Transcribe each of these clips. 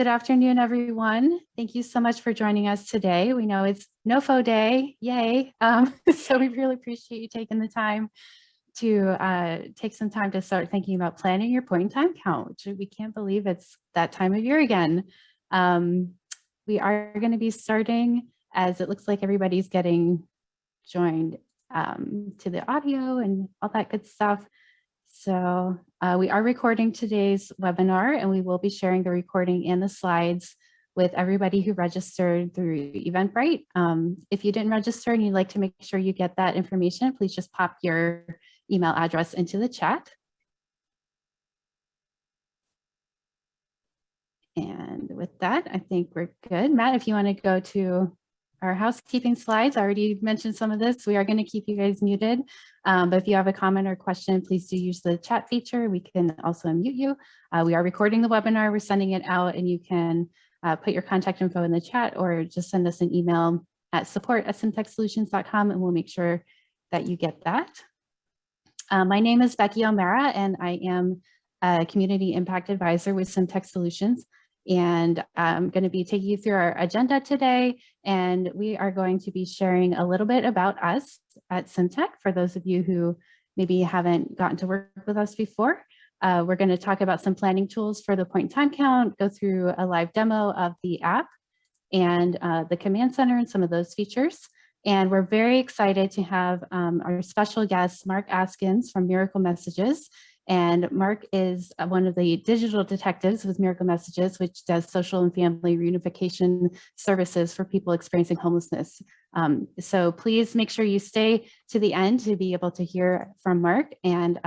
Good afternoon, everyone. Thank you so much for joining us today. We know it's NoFo Day, yay. So we really appreciate you taking the time to take some time to start thinking about planning your point in time count, which we can't believe it's that time of year again. We are going to be starting as it looks like everybody's getting joined to the audio and all that good stuff. So we are recording today's webinar, and we will be sharing the recording and the slides with everybody who registered through Eventbrite. If you didn't register and you'd like to make sure you get that information, please just pop your email address into the chat. And with that, I think we're good. Matt, if you want to go to our housekeeping slides, I already mentioned some of this. We are going to keep you guys muted, but if you have a comment or question, please do use the chat feature. We can also unmute you. We are recording the webinar. We're sending it out, and you can put your contact info in the chat or just send us an email at support@simtechsolutions.com, and we'll make sure that you get that. My name is Becky O'Mara, and I am a Community Impact Advisor with Simtech Solutions. And I'm going to be taking you through our agenda today, and we are going to be sharing a little bit about us at Symtech for those of you who maybe haven't gotten to work with us before. We're going to talk about some planning tools for the point in time count, go through a live demo of the app and the command center and some of those features. And we're very excited to have our special guest, Mark Askins from Miracle Messages. And Mark is one of the digital detectives with Miracle Messages, which does social and family reunification services for people experiencing homelessness. So please make sure you stay to the end to be able to hear from Mark. And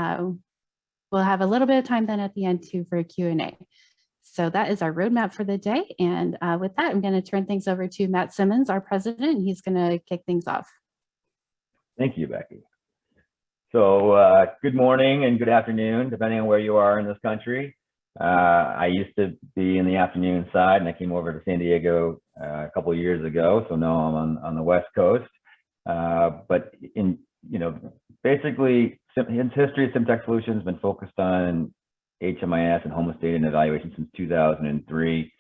we'll have a little bit of time then at the end too for a Q&A. So that is our roadmap for the day. And with that, I'm going to turn things over to Matt Simmons, our president, and he's going to kick things off. Thank you, Becky. So good morning and good afternoon, depending on where you are in this country. I used to be in the afternoon side, and I came over to San Diego a couple of years ago. So now I'm on the West Coast. But basically, in history, Simtech Solutions has been focused on HMIS and homeless data and evaluation since 2003.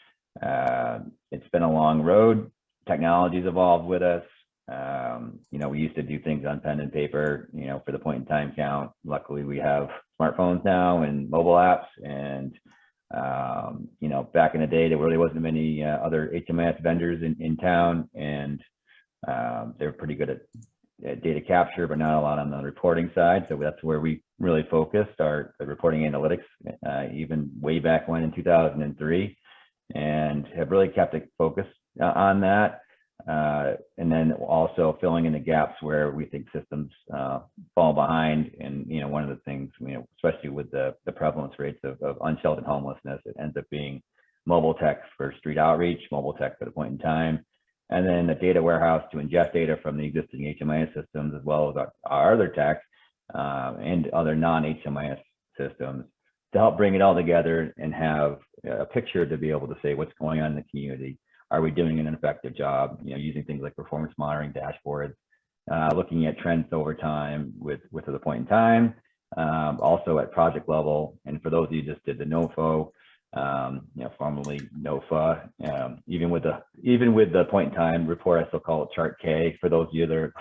It's been a long road. Technology's evolved with us. We used to do things on pen and paper, for the point in time count. Luckily, we have smartphones now and mobile apps. And, back in the day, there really wasn't many other HMIS vendors in town. And they're pretty good at data capture, but not a lot on the reporting side. So that's where we really focused our reporting analytics, even way back when in 2003, and have really kept it focused on that. And then also filling in the gaps where we think systems fall behind. And, one of the things, especially with the prevalence rates of unsheltered homelessness, it ends up being mobile tech for street outreach, mobile tech for the point in time, and then a data warehouse to ingest data from the existing HMIS systems, as well as our other tech and other non-HMIS systems, to help bring it all together and have a picture to be able to say what's going on in the community. Are we doing an effective job? Using things like performance monitoring dashboards, looking at trends over time with the point in time, also at project level. And for those of you who just did the NoFo, formerly NOFA, even with the point in time report, I still call it Chart K for those of you that are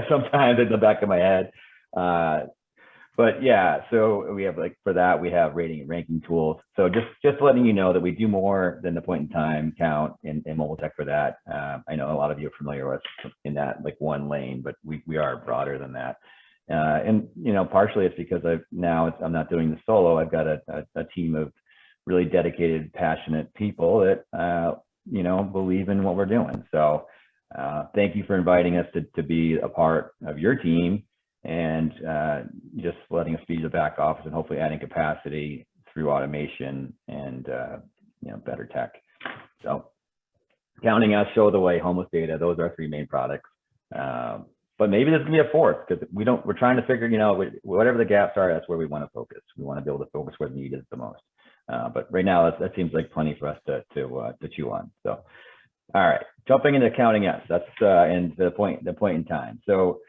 sometimes in the back of my head. But yeah, so we have, for that, we have rating and ranking tools. So just letting you know that we do more than the point in time count in mobile tech for that. I know a lot of you are familiar with in that one lane, but we are broader than that. And partially it's because I'm not doing this solo. I've got a team of really dedicated, passionate people that believe in what we're doing. So thank you for inviting us to be a part of your team, and just letting us be the back office and hopefully adding capacity through automation and better tech. So counting us, show the way, homeless data, those are our three main products. But maybe there's gonna be a fourth, because we're trying to figure, whatever the gaps are, that's where we want to focus. We want to be able to focus where the need is the most. But right now that seems like plenty for us to chew on. So all right, jumping into counting us, that's and the point in time. So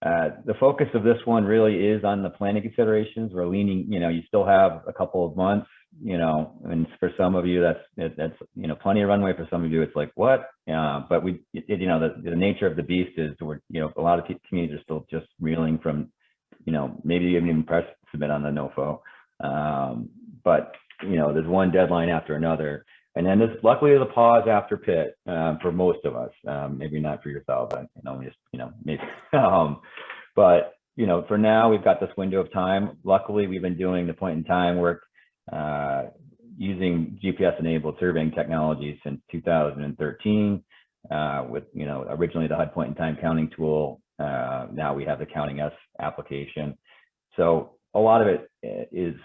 The focus of this one really is on the planning considerations. We're leaning, you still have a couple of months, and for some of you, that's plenty of runway. For some of you, it's like, what? But the nature of the beast is a lot of communities are still just reeling from, maybe you haven't even pressed submit on the NOFO. But, there's one deadline after another. And then there's luckily the pause after PIT for most of us, maybe not for yourself, but maybe. But for now we've got this window of time. Luckily, we've been doing the point in time work using GPS-enabled surveying technology since 2013. With originally the HUD point in time counting tool. Now we have the Counting S application. So a lot of it is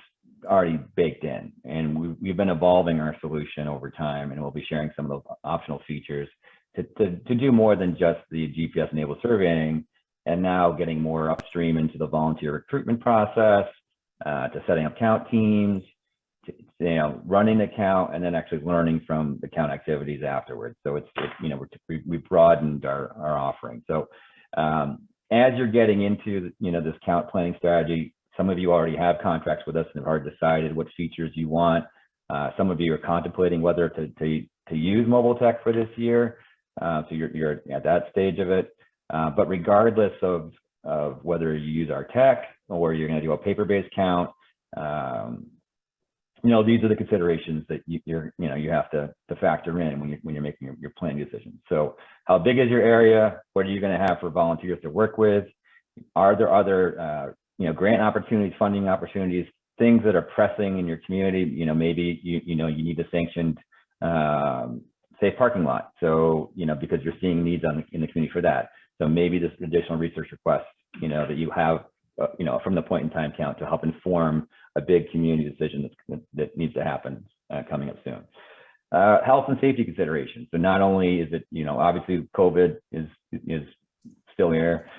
already baked in, and we've been evolving our solution over time, and we'll be sharing some of those optional features to do more than just the GPS enabled surveying, and now getting more upstream into the volunteer recruitment process, to setting up count teams, to running the count, and then actually learning from the count activities afterwards. So we've broadened our offering. So as you're getting into this count planning strategy, some of you already have contracts with us and have already decided what features you want. Some of you are contemplating whether to use mobile tech for this year. So you're at that stage of it. But regardless of whether you use our tech or you're going to do a paper-based count, these are the considerations that you have to factor in when you're making your planning decisions. So how big is your area? What are you going to have for volunteers to work with? Are there other grant opportunities, funding opportunities, things that are pressing in your community? Maybe you need a sanctioned safe parking lot. So because you're seeing needs in the community for that. So maybe this additional research request that you have from the point in time count to help inform a big community decision that needs to happen coming up soon. Health and safety considerations. So not only is it obviously COVID is still here,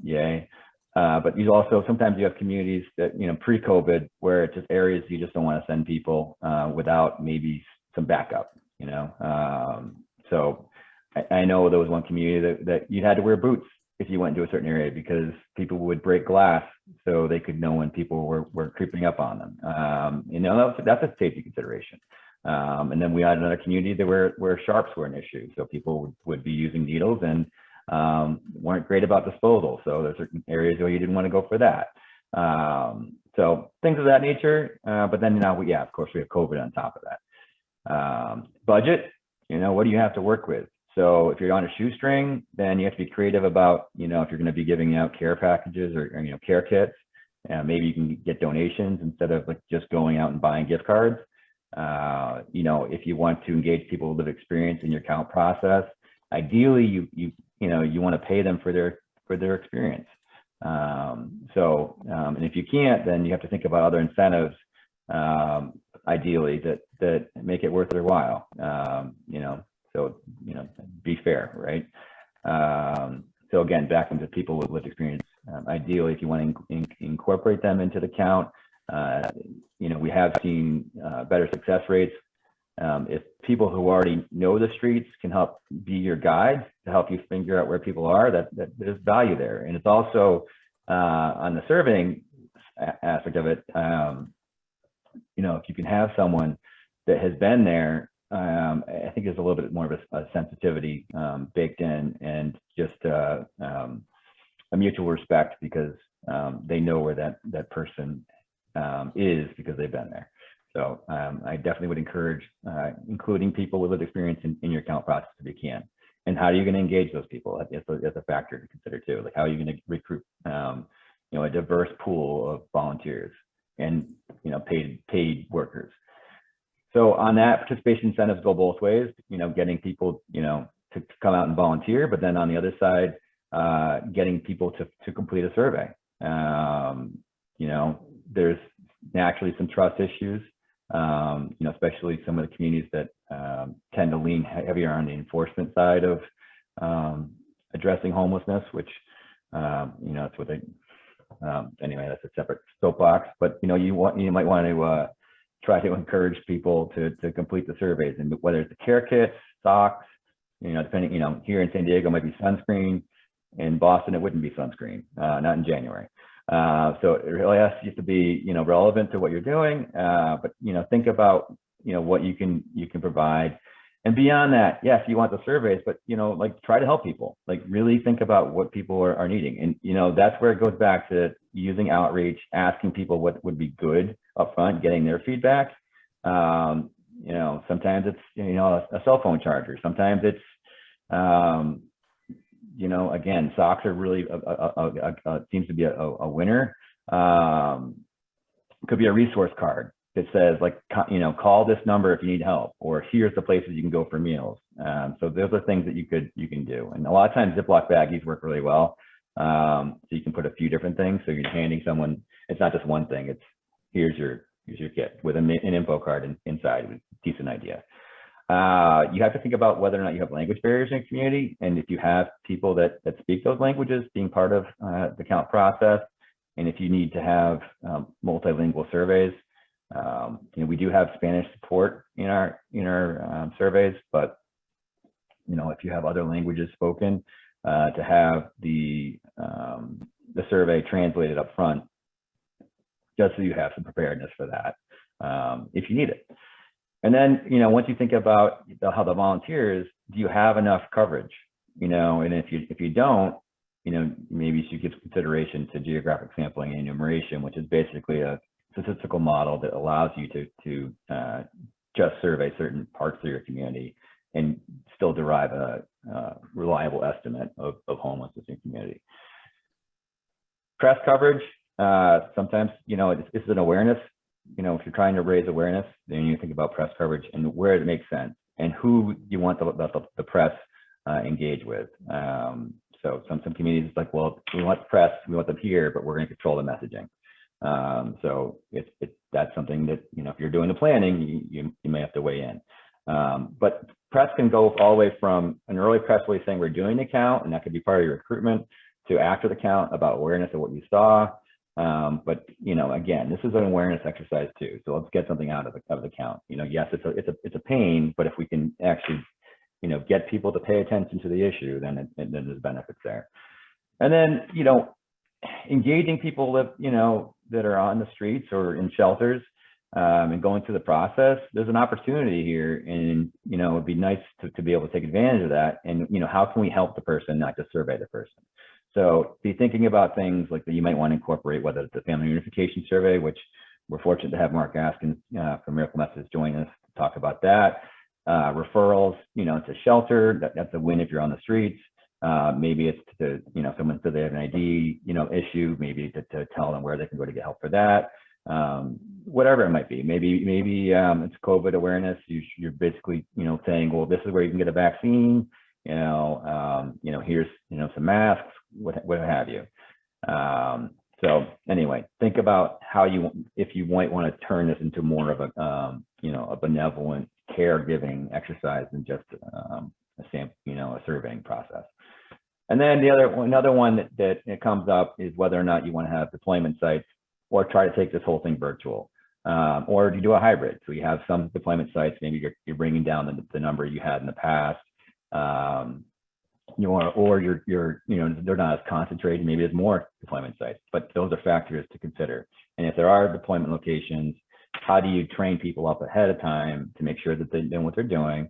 yay. But you also sometimes you have communities that pre-COVID where it's just areas you just don't want to send people without maybe some backup. So I know there was one community that you had to wear boots if you went to a certain area because people would break glass so they could know when people were creeping up on them. That's a safety consideration. And then we had another community where sharps were an issue, so people would be using needles and weren't great about disposal. So there's certain areas where you didn't want to go for that. So things of that nature. But then now of course we have COVID on top of that. Budget, what do you have to work with? So if you're on a shoestring, then you have to be creative about, if you're going to be giving out care packages or care kits, maybe you can get donations instead of just going out and buying gift cards. If you want to engage people with lived experience in your count process, ideally you want to pay them for their experience. And if you can't, then you have to think about other incentives, ideally that make it worth their while. So be fair, right? So again, back into people with lived experience. Ideally, if you want to incorporate them into the count, we have seen better success rates. If people who already know the streets can help be your guides to help you figure out where people are, that there's value there. And it's also on the surveying aspect of it, if you can have someone that has been there, I think there's a little bit more of a sensitivity baked in, and just a mutual respect because they know where that person is because they've been there. So I definitely would encourage including people with lived experience in your count process if you can. And how are you going to engage those people? That's a factor to consider too. Like how are you going to recruit a diverse pool of volunteers and paid workers. So on that, participation incentives go both ways. Getting people to come out and volunteer, but then on the other side, getting people to complete a survey. There's naturally some trust issues. Especially some of the communities that tend to lean heavier on the enforcement side of addressing homelessness, which, it's what they, anyway, that's a separate soapbox, but, you might want to try to encourage people to complete the surveys, and whether it's the care kits, socks, depending, here in San Diego, might be sunscreen, In Boston, it wouldn't be sunscreen, not in January. So it really has to be, relevant to what you're doing. But, think about, what you can provide. And beyond that, yes, you want the surveys, but, like try to help people, like really think about what people are needing. And, that's where it goes back to using outreach, asking people what would be good up front, getting their feedback. Sometimes it's, a cell phone charger. Sometimes it's, again, socks are really seems to be a winner. Could be a resource card that says like, call this number if you need help, or here's the places you can go for meals. So those are things that you can do. And a lot of times Ziploc baggies work really well. So you can put a few different things. So you're handing someone, it's not just one thing. It's here's your kit with an info card inside. Decent idea. You have to think about whether or not you have language barriers in your community, and if you have people that speak those languages being part of the count process, and if you need to have multilingual surveys. We do have Spanish support in our surveys, but if you have other languages spoken, to have the survey translated up front, just so you have some preparedness for that if you need it. And then, once you think about how the volunteers, do you have enough coverage? And if you don't, maybe you should give consideration to geographic sampling and enumeration, which is basically a statistical model that allows you to just survey certain parts of your community and still derive a reliable estimate of homelessness in community. Press coverage, sometimes, it's an awareness. If you're trying to raise awareness, then you think about press coverage and where it makes sense and who you want the press engage with. So some communities like, well, we want the press, we want them here, but we're going to control the messaging. So that's something that, if you're doing the planning, you may have to weigh in. But press can go all the way from an early press release saying we're doing the count, and that could be part of your recruitment, to after the count about awareness of what you saw. But again, this is an awareness exercise too. So let's get something out of the count. Yes, it's a pain, but if we can actually, get people to pay attention to the issue, then there's benefits there. And then, engaging people that are on the streets or in shelters, and going through the process, there's an opportunity here, and it'd be nice to be able to take advantage of that. And how can we help the person, not just survey the person? So be thinking about things like that you might want to incorporate, whether it's a family reunification survey, which we're fortunate to have Mark Askins from Miracle Methods join us to talk about that. Referrals, to shelter, that's a win if you're on the streets. Maybe it's to, someone said they have an ID, issue, maybe to tell them where they can go to get help for that. Whatever it might be. Maybe it's COVID awareness. You're basically, saying, well, this is where you can get a vaccine. Here's, some masks, what have you. So anyway, think about how if you might want to turn this into more of a benevolent caregiving exercise than just a surveying process. And then another one that comes up is whether or not you want to have deployment sites or try to take this whole thing virtual, or do you do a hybrid? So you have some deployment sites, maybe you're bringing down the number you had in the past, or they're not as concentrated. Maybe there's more deployment sites, but those are factors to consider. And if there are deployment locations, how do you train people up ahead of time to make sure that they know what they're doing?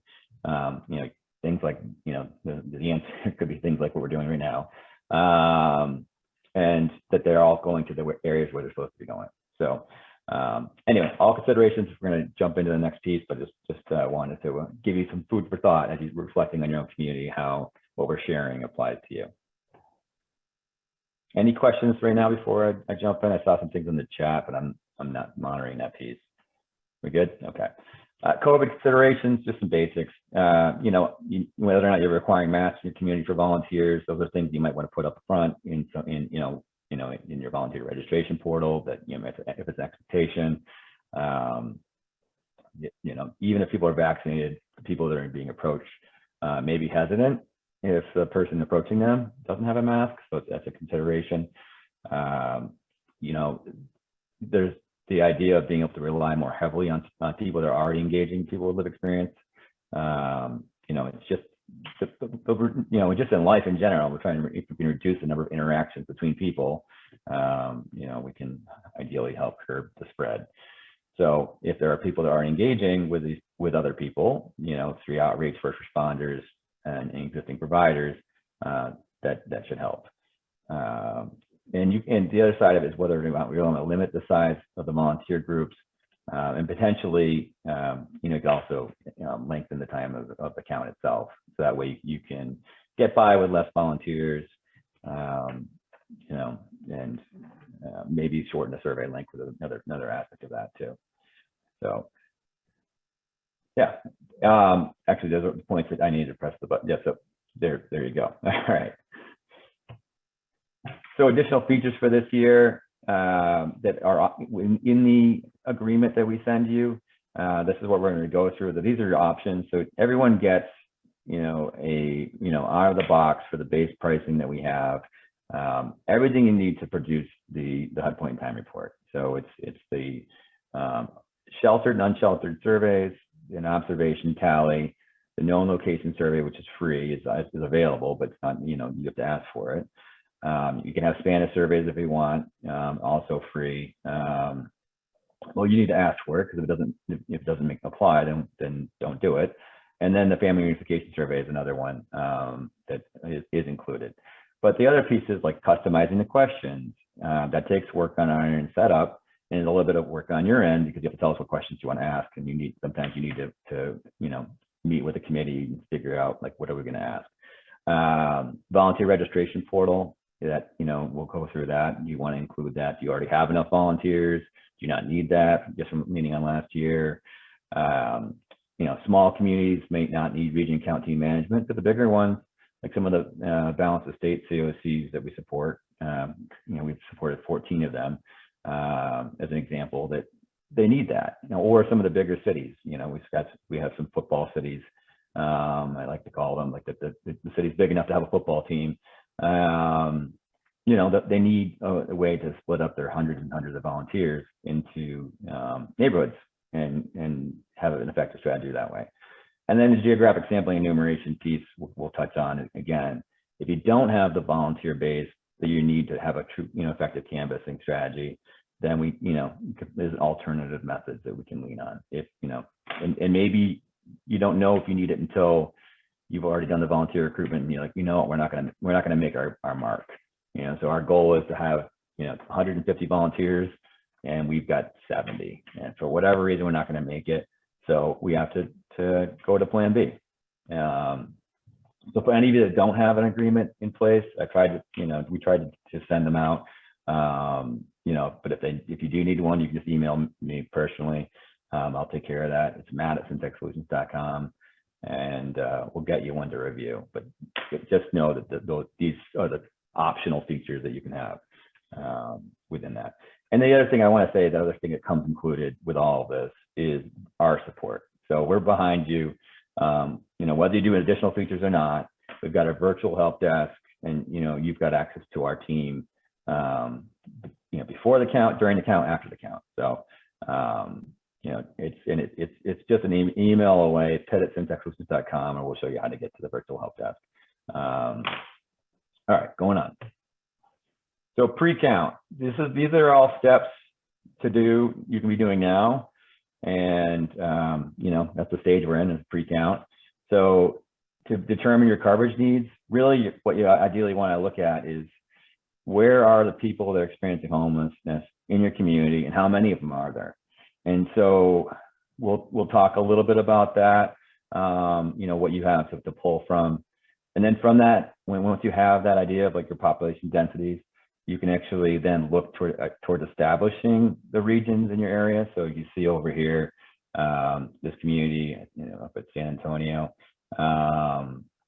Things like, the answer could be things like what we're doing right now, and that they're all going to the areas where they're supposed to be going. So anyway, all considerations. We're going to jump into the next piece, but just wanted to give you some food for thought as you're reflecting on your own community, how what we're sharing applies to you. Any questions right now before I jump in? I saw some things in the chat, but I'm not monitoring that piece. We good? Okay. COVID considerations, just some basics. Whether or not you're requiring masks in your community for volunteers, those are things you might want to put up front in your volunteer registration portal. That if it's an expectation, even if people are vaccinated, the people that are being approached may be hesitant if the person approaching them doesn't have a mask. So that's a consideration. There's the idea of being able to rely more heavily on people that are already engaging people with lived experience. It's just just in life in general, we're trying to, if we can reduce the number of interactions between people, we can ideally help curb the spread. So if there are people that are engaging with other people, through outreach, first responders, and existing providers, that should help. And the other side of it is whether we want to limit the size of the volunteer groups, and potentially, you could also lengthen the time of the count itself. So that way you can get by with less volunteers, and maybe shorten the survey length with another aspect of that too. So, yeah. Actually, those are the points that I need to press the button. Yeah, so there you go. All right. So additional features for this year that are in the agreement that we send you. This is what we're going to go through. These are your options. So everyone gets, out of the box for the base pricing that we have. Everything you need to produce the HUD Point time report. So it's the sheltered and unsheltered surveys, an observation tally, the known location survey, which is free, is available, but it's not, you have to ask for it. You can have Spanish surveys if you want, also free. Well, you need to ask for it, because if it doesn't apply, then don't do it. And then the family reunification survey is another one that is included. But the other pieces, like customizing the questions, that takes work on our end setup, and a little bit of work on your end, because you have to tell us what questions you want to ask, and sometimes you need to meet with the committee and figure out, like, what are we going to ask. Volunteer registration portal, that we'll go through that. You want to include that. Do you already have enough volunteers? Do you not need that? Just from meeting on last year. Small communities may not need region count team management, but the bigger ones, like some of the balance of state COCs that we support, we've supported 14 of them as an example, that they need that. Or some of the bigger cities. We have some football cities. I like to call them, like the city's big enough to have a football team. That they need a way to split up their hundreds and hundreds of volunteers into neighborhoods and have an effective strategy that way. And then the geographic sampling enumeration piece we'll touch on. Again, if you don't have the volunteer base that you need to have a true, effective canvassing strategy, then there's alternative methods that we can lean on. If, and maybe you don't know if you need it until you've already done the volunteer recruitment, and you're like, what, we're not gonna make our mark. So our goal is to have 150 volunteers, and we've got 70, and for whatever reason we're not going to make it, so we have to go to plan B. So for any of you that don't have an agreement in place, we tried to send them out. But if you do need one, you can just email me personally. I'll take care of that. It's matt@simtechsolutions.com, and we'll get you one to review. But just know that these are the optional features that you can have within that. And the other thing I want to say, the other thing that comes included with all of this is our support. So we're behind you, whether you do additional features or not. We've got a virtual help desk, and you've got access to our team, before the count, during the count, after the count. So it's just an email away, ted@simtechsolutions.com, and we'll show you how to get to the virtual help desk. All right, going on. So pre-count, these are all steps to do, you can be doing now. And, that's the stage we're in, is pre-count. So to determine your coverage needs, really what you ideally want to look at is, where are the people that are experiencing homelessness in your community, and how many of them are there? And so we'll talk a little bit about that, what you have to pull from. And then from that, once you have that idea of like your population densities, you can actually then look toward establishing the regions in your area. So you see over here, this community, up at San Antonio,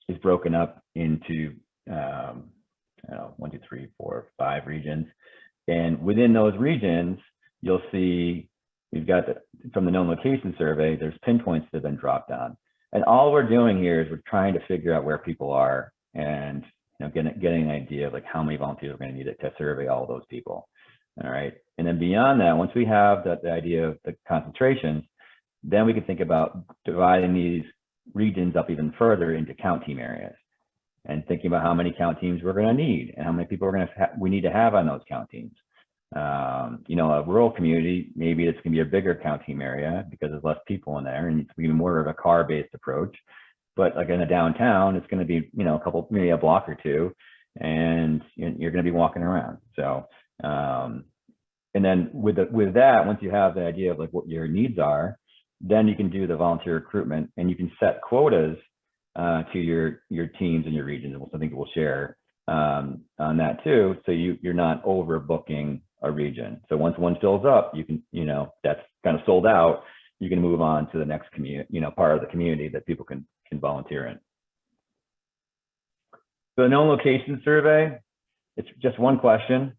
is broken up into 1, 2, 3, 4, 5 regions. And within those regions, you'll see we've got from the known location survey, there's pinpoints that have been dropped down. And all we're doing here is we're trying to figure out where people are, and getting an idea of like how many volunteers we're going to need to survey all of those people. All right. And then beyond that, once we have the idea of the concentrations, then we can think about dividing these regions up even further into count team areas, and thinking about how many count teams we're going to need and how many people we need to have on those count teams. You know, a rural community, maybe it's going to be a bigger count team area because there's less people in there, and it's going to be more of a car-based approach. But like in a downtown, it's going to be, you know, maybe a block or two, and you're going to be walking around. So, and then with that, once you have the idea of like what your needs are, then you can do the volunteer recruitment, and you can set quotas to your teams and your regions. And I think we'll share on that too. So you're not overbooking a region. So once one fills up, you can, you know, that's kind of sold out, you can move on to the next community, you know, part of the community that people can volunteer in. So the known location survey, it's just one question.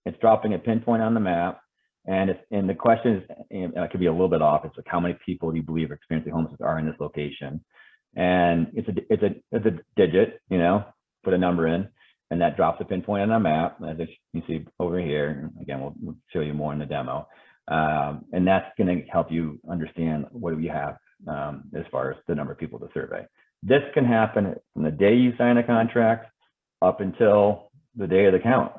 It's dropping a pinpoint on the map, and the question is, it could be a little bit off. It's like, how many people do you believe are experiencing homelessness are in this location? And it's a digit, you know, put a number in, and that drops a pinpoint on the map, as you can see over here. Again, we'll show you more in the demo, and that's going to help you understand what do you have as far as the number of people to survey. This can happen from the day you sign a contract up until the day of the count,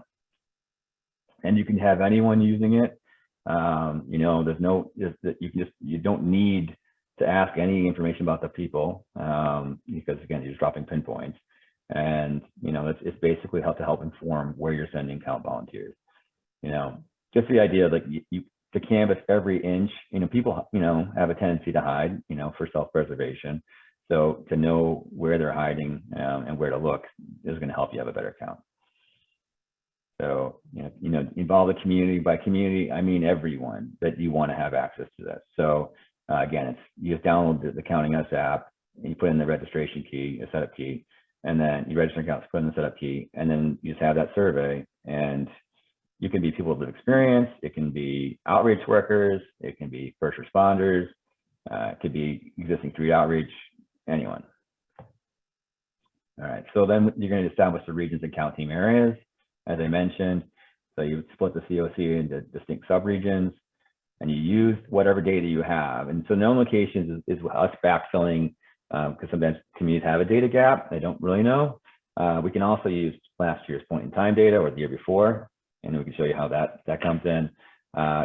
and you can have anyone using it. You know, there's no, you don't need to ask any information about the people, because again, you're just dropping pinpoints, and you know, it's basically to help inform where you're sending count volunteers. You know, just the idea of like to canvas every inch. You know, people, you know, have a tendency to hide, you know, for self-preservation. So to know where they're hiding and where to look is going to help you have a better count. So, you know, involve the community. By community, I mean everyone that you want to have access to this. So again, you just download the Counting Us app, and you put in the registration key, a setup key, and then you register accounts, put in the setup key, and then you just have that survey. And you can be people with experience, it can be outreach workers, it can be first responders, it could be existing street outreach, anyone. All right, so then you're going to establish the regions and count team areas, as I mentioned. So you split the COC into distinct subregions, and you use whatever data you have. And so known locations is us backfilling, because sometimes communities have a data gap, they don't really know. We can also use last year's point in time data or the year before, and we can show you how that comes in.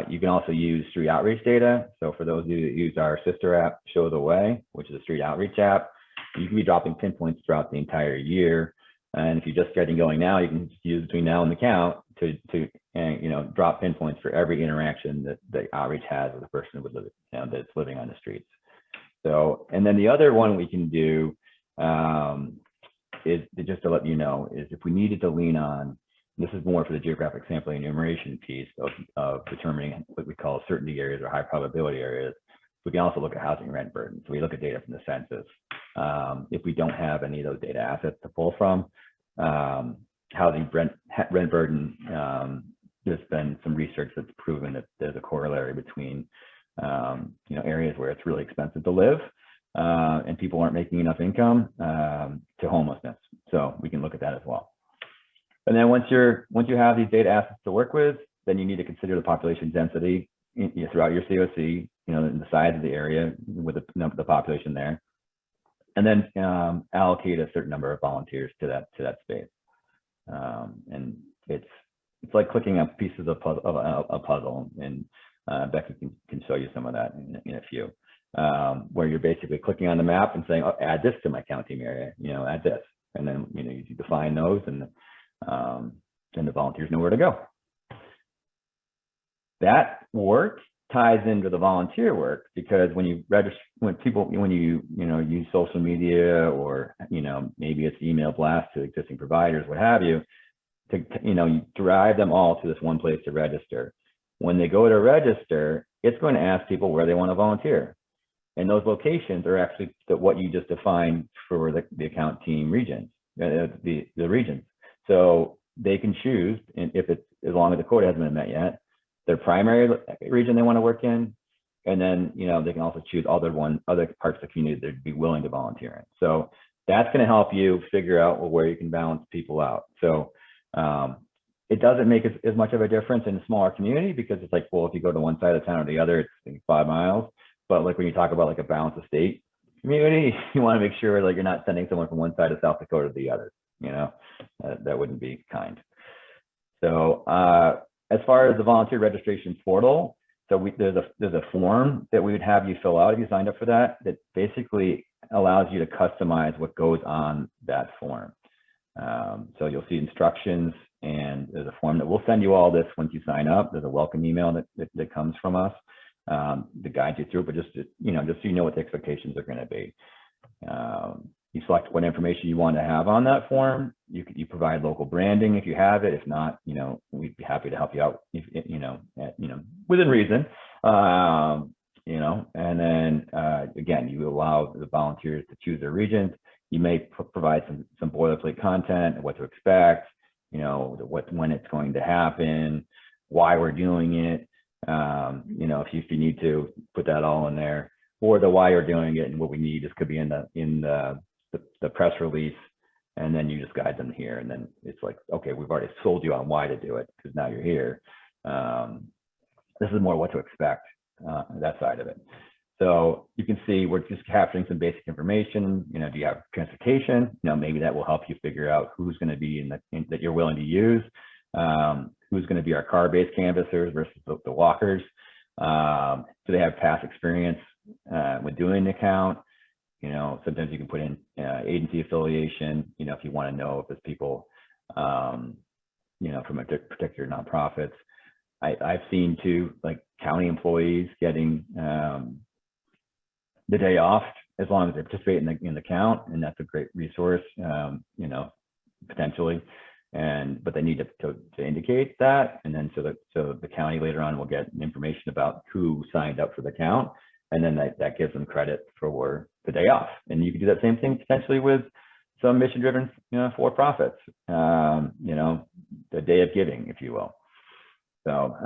You can also use street outreach data. So for those of you that use our sister app, Show the Way, which is a street outreach app, you can be dropping pinpoints throughout the entire year. And if you're just getting going now, you can just use between now and the count to you know, drop pinpoints for every interaction that the outreach has with a person with, you know, that's living on the streets. So, and then the other one we can do is just to let you know is if we needed to lean on, this is more for the geographic sampling enumeration piece of determining what we call certainty areas or high probability areas. We can also look at housing rent burden. So we look at data from the census. If we don't have any of those data assets to pull from, housing rent burden, there's been some research that's proven that there's a corollary between you know, areas where it's really expensive to live and people aren't making enough income to homelessness. So we can look at that as well. And then once you have these data assets to work with, then you need to consider the population density throughout your COC, you know, the size of the area with the population there, and then allocate a certain number of volunteers to that space. And it's like clicking up pieces of a puzzle, and Becky can show you some of that in a few, where you're basically clicking on the map and saying, oh, add this to my count team area, you know, add this, and then, you know, you define those, and the volunteers know where to go. That work ties into the volunteer work, because when you register, when you use social media, or, you know, maybe it's email blast to existing providers, what have you, to, you know, you drive them all to this one place to register. When they go to register, it's going to ask people where they want to volunteer. And those locations are actually what you just defined for the account team regions, the regions. So they can choose, and if it's, as long as the quota hasn't been met yet, their primary region they want to work in, and then, you know, they can also choose other parts of the community they'd be willing to volunteer in. So that's going to help you figure out, well, where you can balance people out. So it doesn't make as much of a difference in a smaller community, because it's like, well, if you go to one side of the town or the other, it's 5 miles. But like when you talk about like a balanced estate, community, you want to make sure like you're not sending someone from one side of South Dakota to the other, you know, that wouldn't be kind. So as far as the volunteer registration portal, so there's a form that we would have you fill out if you signed up for that, that basically allows you to customize what goes on that form. So you'll see instructions, and there's a form that we'll send you all this once you sign up. There's a welcome email that comes from us to guide you through, but just so you know what the expectations are going to be. You select what information you want to have on that form. You provide local branding if you have it. If not, you know, we'd be happy to help you out. If, you know, within reason. You know, and then again, you allow the volunteers to choose their regions. You may provide some boilerplate content, what to expect, you know, when it's going to happen, why we're doing it. You know, if you need to put that all in there, or the why you're doing it and what we need. This could be in the press release, and then you just guide them here, and then it's like, okay, we've already sold you on why to do it because now you're here. This is more what to expect, that side of it. So you can see we're just capturing some basic information. You know, do you have transportation? You know, maybe that will help you figure out who's going to be that you're willing to use. Who's going to be our car-based canvassers versus the walkers? Do they have past experience with doing the account? You know, sometimes you can put in agency affiliation, you know, if you want to know if there's people, you know, from a particular nonprofits. I've seen too, like county employees getting the day off as long as they participate in the count, and that's a great resource, you know, potentially. But they need to indicate that, and then so the county later on will get information about who signed up for the count, and then that gives them credit for the day off. And you can do that same thing potentially with some mission-driven, you know, for-profits. You know, the day of giving, if you will. So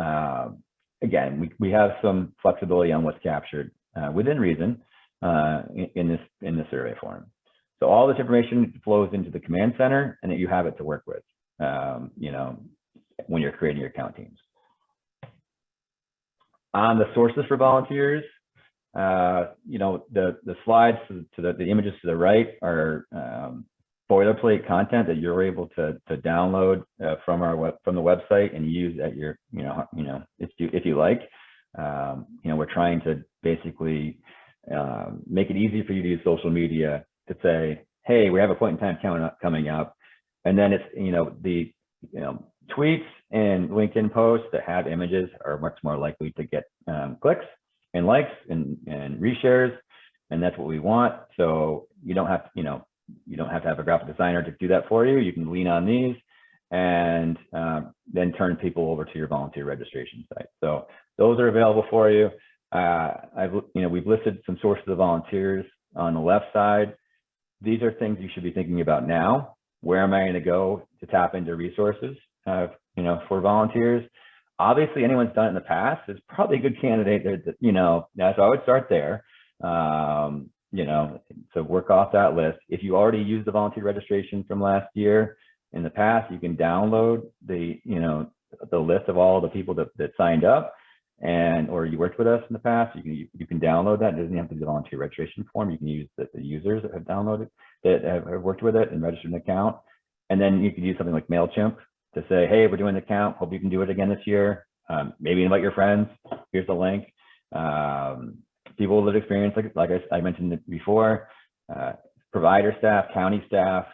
again, we have some flexibility on what's captured within reason in the survey form. So all this information flows into the command center, and that you have it to work with, you know, when you're creating your count teams. On the sources for volunteers, you know, the slides to the images to the right are boilerplate content that you're able to download from the website and use at your, you know, if you like. You know, we're trying to basically make it easy for you to use social media to say, hey, we have a point in time coming up, and then it's, you know, the tweets and LinkedIn posts that have images are much more likely to get clicks and likes and reshares, and that's what we want. So you don't have to, you know, you don't have to have a graphic designer to do that for you. You can lean on these and then turn people over to your volunteer registration site. So those are available for you. We've listed some sources of volunteers on the left side. These are things you should be thinking about now. Where am I going to go to tap into resources, you know, for volunteers? Obviously, anyone's done it in the past is probably a good candidate. You know, so I would start there. You know, so work off that list. If you already used the volunteer registration from last year in the past, you can download the list of all the people that signed up, or you worked with us in the past. You can download that. It doesn't have to be the volunteer registration form. You can use the users that have downloaded, that have worked with it and registered an account. And then you can use something like MailChimp to say, hey, we're doing the count. Hope you can do it again this year. Maybe invite your friends. Here's the link. People with experience, like I mentioned it before, provider staff, county staff,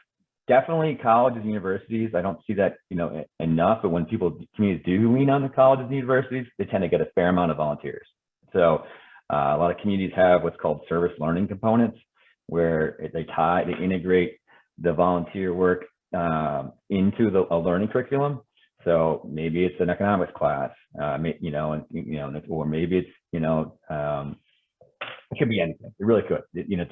definitely colleges and universities. I don't see that, you know, enough, but when communities do lean on the colleges and universities, they tend to get a fair amount of volunteers. So a lot of communities have what's called service learning components, where they integrate the volunteer work into a learning curriculum. So maybe it's an economics class, you know, or maybe it's, you know, it could be anything. It really could, you know,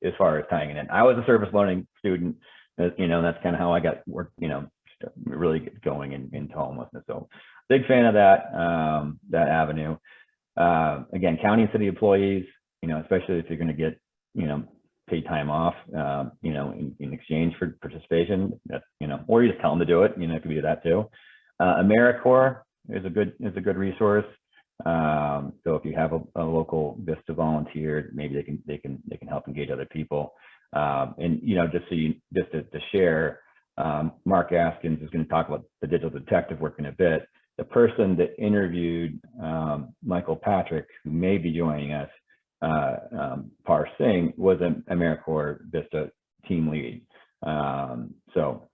as far as tying it in. I was a service learning student, you know, and that's kind of how I got work, you know, really going into homelessness. So big fan of that avenue. Again, county and city employees, you know, especially if you're going to get, you know, paid time off, you know, in exchange for participation, that's, you know, or you just tell them to do it, you know, it could be that too. AmeriCorps is a good resource. So if you have a local Vista volunteer, maybe they can help engage other people. And just to share, Mark Askins is going to talk about the digital detective work in a bit. The person that interviewed Michael Patrick, who may be joining us, Par Singh, was an AmeriCorps Vista team lead. So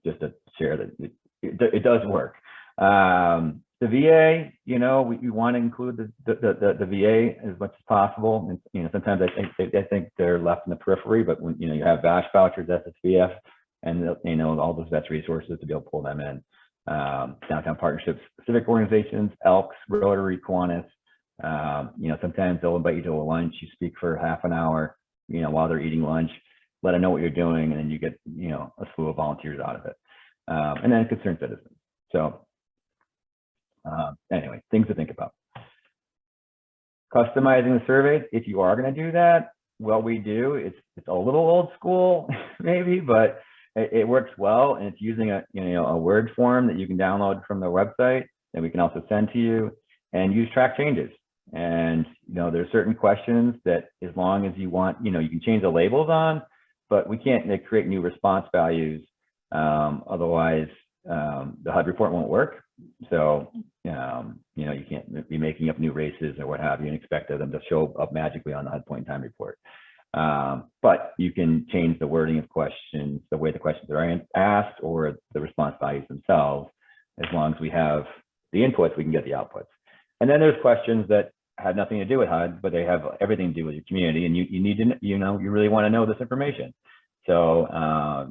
just to share that it does work. The VA, we want to include the VA as much as possible. And, sometimes I think they're left in the periphery, but when, you have VASH vouchers, SSVF, and, all those vets resources to be able to pull them in. Downtown partnerships, civic organizations, Elks, Rotary, Kiwanis. Sometimes they'll invite you to a lunch, you speak for half an hour, while they're eating lunch, let them know what you're doing, and then you get, a slew of volunteers out of it. And then concerned citizens. So anyway, things to think about. Customizing the surveys, if you are going to do that, what we do, it's a little old school maybe, but it works well, and it's using a Word form that you can download from the website that we can also send to you, and use track changes. And there's certain questions that, as long as you want, you can change the labels on, but we can't create new response values. Otherwise, the HUD report won't work. So you can't be making up new races or what have you and expect them to show up magically on the HUD point in time report. But you can change the wording of questions, the way the questions are asked, or the response values themselves. As long as we have the inputs, we can get the outputs. And then there's questions that have nothing to do with HUD, but they have everything to do with your community, and you need to, you really want to know this information. So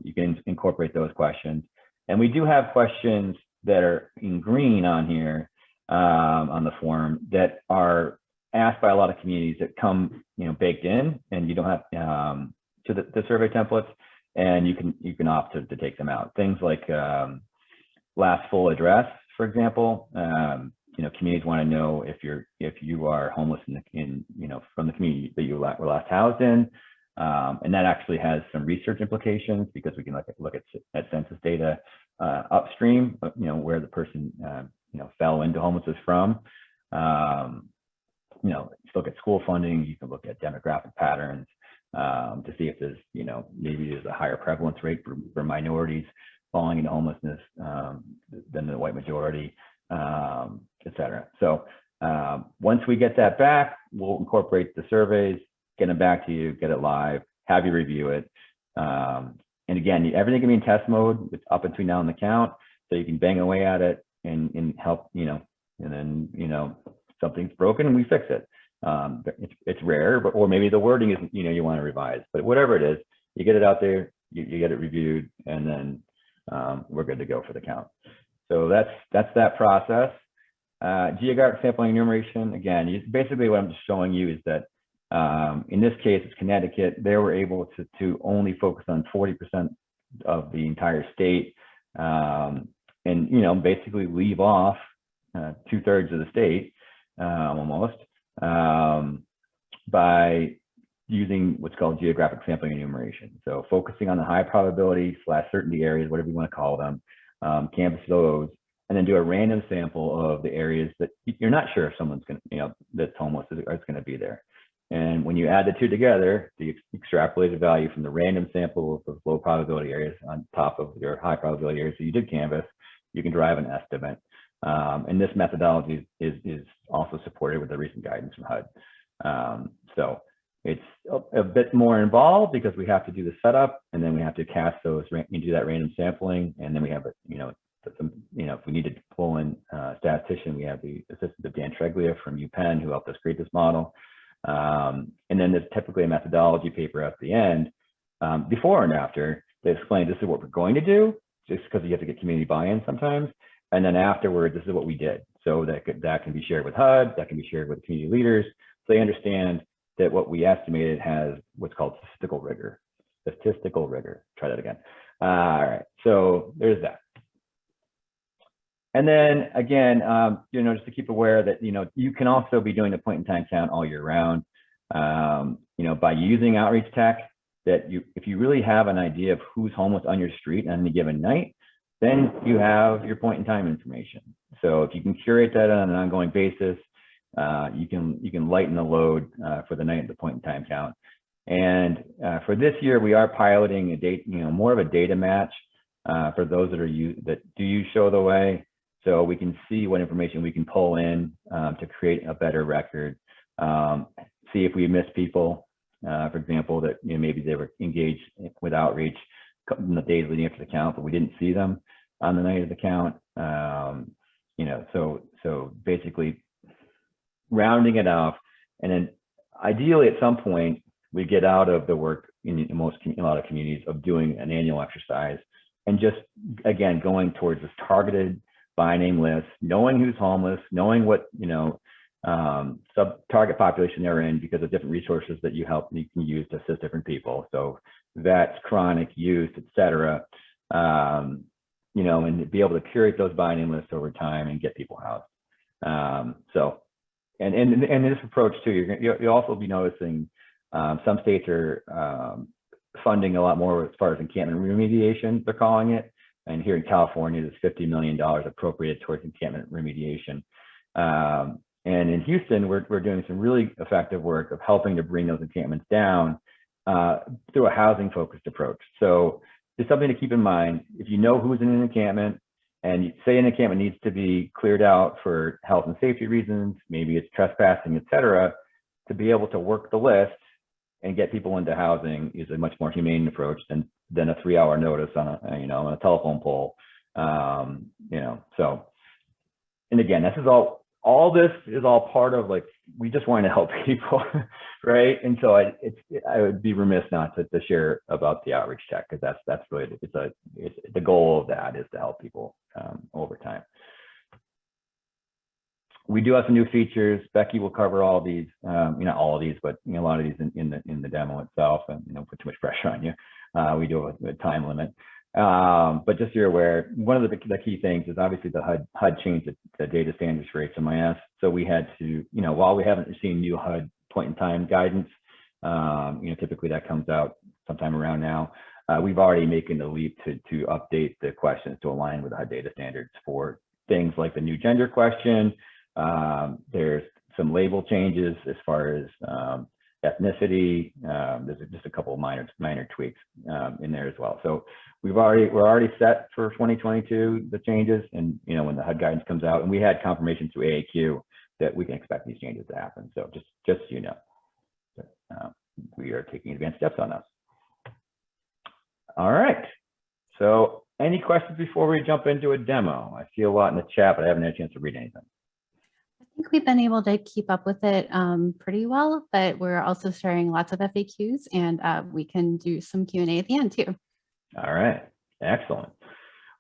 you can incorporate those questions. And we do have questions that are in green on here on the form that are asked by a lot of communities that come, baked in, and you don't have to the survey templates, and you can opt to take them out. Things like last full address, for example. Communities want to know if you are homeless in from the community that you were last housed in, and that actually has some research implications, because we can look at census data upstream, where the person fell into homelessness from. Look at school funding. You can look at demographic patterns to see if there's maybe there's a higher prevalence rate for minorities falling into homelessness than the white majority, et cetera. So once we get that back, we'll incorporate the surveys, get them back to you, get it live, have you review it. And again, everything can be in test mode up between now and the count, so you can bang away at it and help, and then, something's broken and we fix it. It's rare, or maybe the wording isn't, you want to revise, but whatever it is, you get it out there, you get it reviewed, and then we're good to go for the count. So that's that process. Geographic sampling enumeration, again, basically what I'm just showing you is that in this case, it's Connecticut. They were able to only focus on 40% of the entire state, and basically leave off 2/3 of the state, almost, by using what's called geographic sampling enumeration. So focusing on the high probability / certainty areas, whatever you want to call them, canvass those, and then do a random sample of the areas that you're not sure if someone's going to, that's homeless is going to be there. And when you add the two together, the extrapolated value from the random sample of those low probability areas on top of your high probability areas that you did canvass, you can derive an estimate. And this methodology is also supported with the recent guidance from HUD. So it's a bit more involved, because we have to do the setup, and then we have to cast those, do that random sampling, and then we have if we need to pull in a statistician, we have the assistance of Dan Treglia from UPenn, who helped us create this model. And then there's typically a methodology paper at the end, before and after, that explains this is what we're going to do, just because you have to get community buy-in sometimes. And then afterward, this is what we did. So that can be shared with HUD, that can be shared with community leaders, so they understand that what we estimated has what's called statistical rigor. Statistical rigor. Try that again. All right. So there's that. And then again, just to keep aware that, you can also be doing the point in time count all year round, by using outreach tech, that if you really have an idea of who's homeless on your street on any given night, then you have your point in time information. So if you can curate that on an ongoing basis, you can lighten the load for the night at the point in time count. And for this year, we are piloting a date, more of a data match for those that do use Show the Way, so we can see what information we can pull in to create a better record. See if we miss people, for example, that maybe they were engaged with outreach in the days leading up to the count, but we didn't see them on the night of the count. So basically rounding it off, and then ideally at some point we get out of the work in a lot of communities of doing an annual exercise and just again going towards this targeted by name list, knowing who's homeless, knowing what sub target population they're in because of different resources that you can use to assist different people. So vets, chronic, youth, etc. And be able to curate those by name lists over time and get people housed. And this approach too, you'll also be noticing some states are funding a lot more as far as encampment remediation, they're calling it. And here in California, there's $50 million appropriated towards encampment remediation. And in Houston, we're doing some really effective work of helping to bring those encampments down through a housing focused approach. So just something to keep in mind, if you know who's in an encampment and you say an encampment needs to be cleared out for health and safety reasons, maybe it's trespassing, etc., to be able to work the list and get people into housing is a much more humane approach than a 3-hour notice on a telephone pole. So, and again, this is all this is all part of, like, we just want to help people, right? And so I would be remiss not to share about the outreach tech, because that's really the goal of that is to help people over time. We do have some new features. Becky will cover all of these, not all of these, but a lot of these in the demo itself, and put too much pressure on you. We do have a time limit. But just so you're aware, one of the key things is obviously the HUD changed the data standards for HMIS. So we had to, while we haven't seen new HUD point in time guidance, typically that comes out sometime around now. We've already making the leap to update the questions to align with the HUD data standards for things like the new gender question. There's some label changes as far as ethnicity. There's just a couple of minor tweaks in there as well. So we're already set for 2022, the changes, and when the HUD guidance comes out, and we had confirmation through AAQ that we can expect these changes to happen. So just so you know, we are taking advanced steps on those. All right. So any questions before we jump into a demo? I see a lot in the chat, but I haven't had a chance to read anything. I think we've been able to keep up with it pretty well, but we're also sharing lots of FAQs, and we can do some Q&A at the end too. All right, excellent.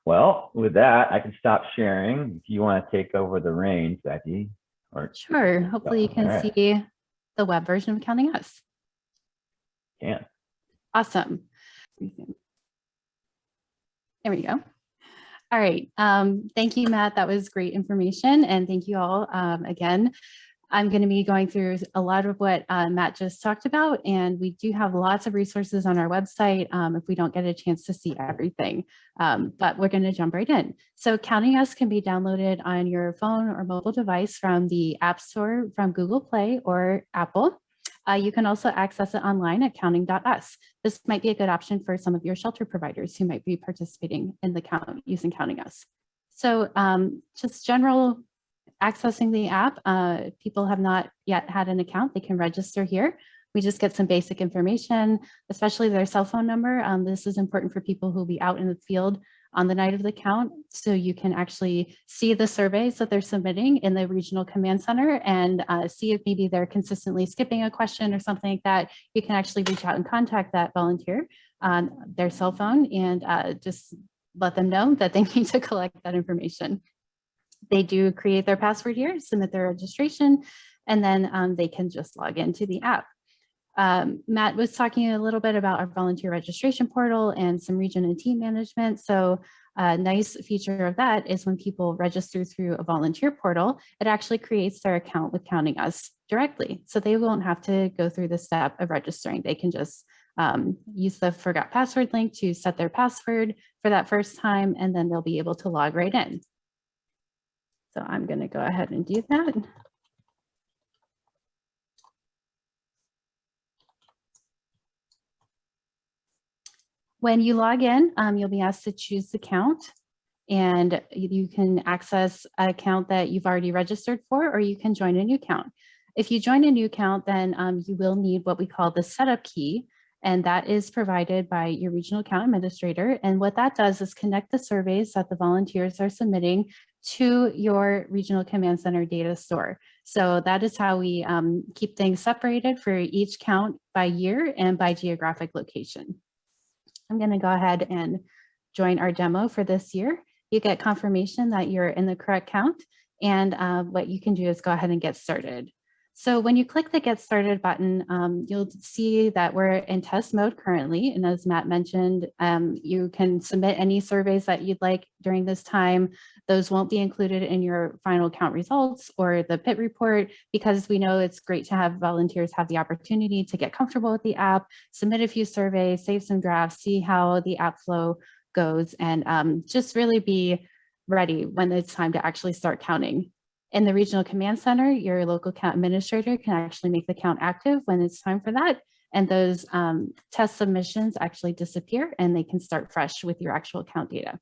Well, with that, I can stop sharing. If you want to take over the reins, Becky. Sure. Hopefully you can see the web version of Counting Us. Yeah. Awesome. There we go. All right. Thank you, Matt. That was great information. And thank you all again. I'm going to be going through a lot of what Matt just talked about, and we do have lots of resources on our website if we don't get a chance to see everything, but we're going to jump right in. So Counting Us can be downloaded on your phone or mobile device from the App Store from Google Play or Apple. You can also access it online at counting.us. This might be a good option for some of your shelter providers who might be participating in the count using Counting Us. So just general accessing the app, if people have not yet had an account, they can register here. We just get some basic information, especially their cell phone number. This is important for people who will be out in the field on the night of the count, so you can actually see the surveys that they're submitting in the regional command center and see if maybe they're consistently skipping a question or something like that. You can actually reach out and contact that volunteer on their cell phone and just let them know that they need to collect that information. They do create their password here, submit their registration, and then they can just log into the app. Matt was talking a little bit about our volunteer registration portal and some region and team management. So a nice feature of that is when people register through a volunteer portal, it actually creates their account with Counting Us directly. So they won't have to go through the step of registering. They can just use the forgot password link to set their password for that first time, and then they'll be able to log right in. So I'm going to go ahead and do that. When you log in, you'll be asked to choose the count, and you can access an account that you've already registered for, or you can join a new account. If you join a new account, then you will need what we call the setup key, and that is provided by your regional account administrator. And what that does is connect the surveys that the volunteers are submitting to your regional command center data store. So that is how we keep things separated for each count by year and by geographic location. I'm going to go ahead and join our demo for this year. You get confirmation that you're in the correct count, and what you can do is go ahead and get started. So when you click the Get Started button, you'll see that we're in test mode currently. And as Matt mentioned, you can submit any surveys that you'd like during this time. Those won't be included in your final count results or the PIT report, because we know it's great to have volunteers have the opportunity to get comfortable with the app, submit a few surveys, save some drafts, see how the app flow goes, and just really be ready when it's time to actually start counting. In the regional command center, your local count administrator can actually make the count active when it's time for that. And those test submissions actually disappear, and they can start fresh with your actual count data.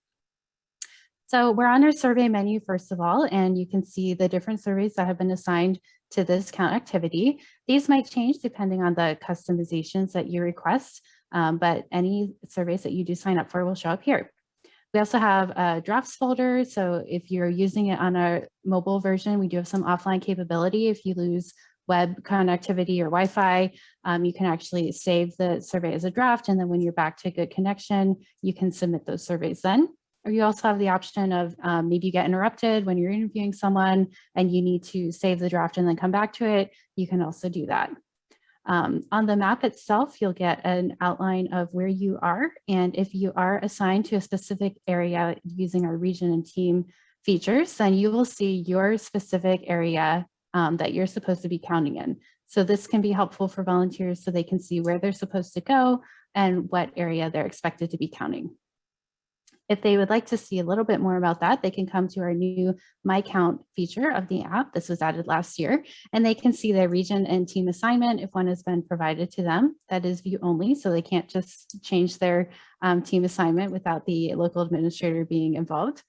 So we're on our survey menu, first of all, and you can see the different surveys that have been assigned to this count activity. These might change depending on the customizations that you request, but any surveys that you do sign up for will show up here. We also have a drafts folder. So if you're using it on a mobile version, we do have some offline capability. If you lose web connectivity or Wi-Fi, you can actually save the survey as a draft. And then when you're back to good connection, you can submit those surveys then. Or you also have the option of maybe you get interrupted when you're interviewing someone and you need to save the draft and then come back to it. You can also do that. On the map itself, you'll get an outline of where you are. And if you are assigned to a specific area using our region and team features, then you will see your specific area that you're supposed to be counting in. So this can be helpful for volunteers so they can see where they're supposed to go and what area they're expected to be counting. If they would like to see a little bit more about that, they can come to our new My Count feature of the app. This was added last year, and they can see their region and team assignment if one has been provided to them. That is view only, so they can't just change their team assignment without the local administrator being involved.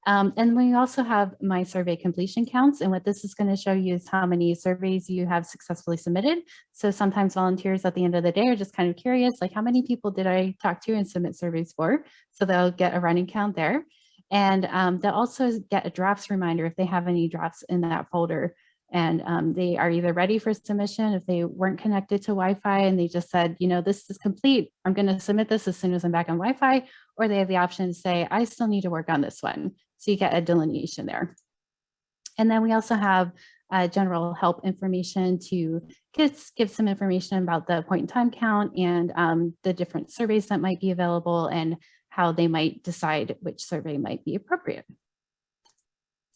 And we also have My Survey completion counts, and what this is going to show you is how many surveys you have successfully submitted. So sometimes volunteers at the end of the day are just kind of curious, like how many people did I talk to and submit surveys for? So they'll get a running count there. And they'll also get a drafts reminder if they have any drafts in that folder. And they are either ready for submission if they weren't connected to Wi-Fi and they just said, you know, this is complete. I'm going to submit this as soon as I'm back on Wi-Fi, or they have the option to say, I still need to work on this one. So you get a delineation there. And then we also have general help information to give some information about the point in time count and the different surveys that might be available and how they might decide which survey might be appropriate.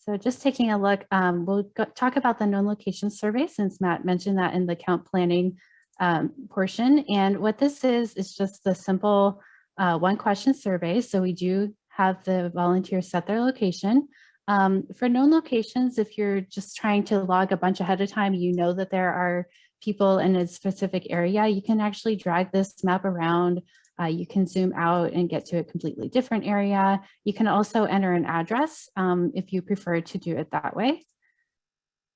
So just taking a look, we'll talk about the known location survey since Matt mentioned that in the count planning portion. And what this is just the simple one question survey. So we do have the volunteers set their location. For known locations, if you're just trying to log a bunch ahead of time, you know that there are people in a specific area, you can actually drag this map around. You can zoom out and get to a completely different area. You can also enter an address if you prefer to do it that way.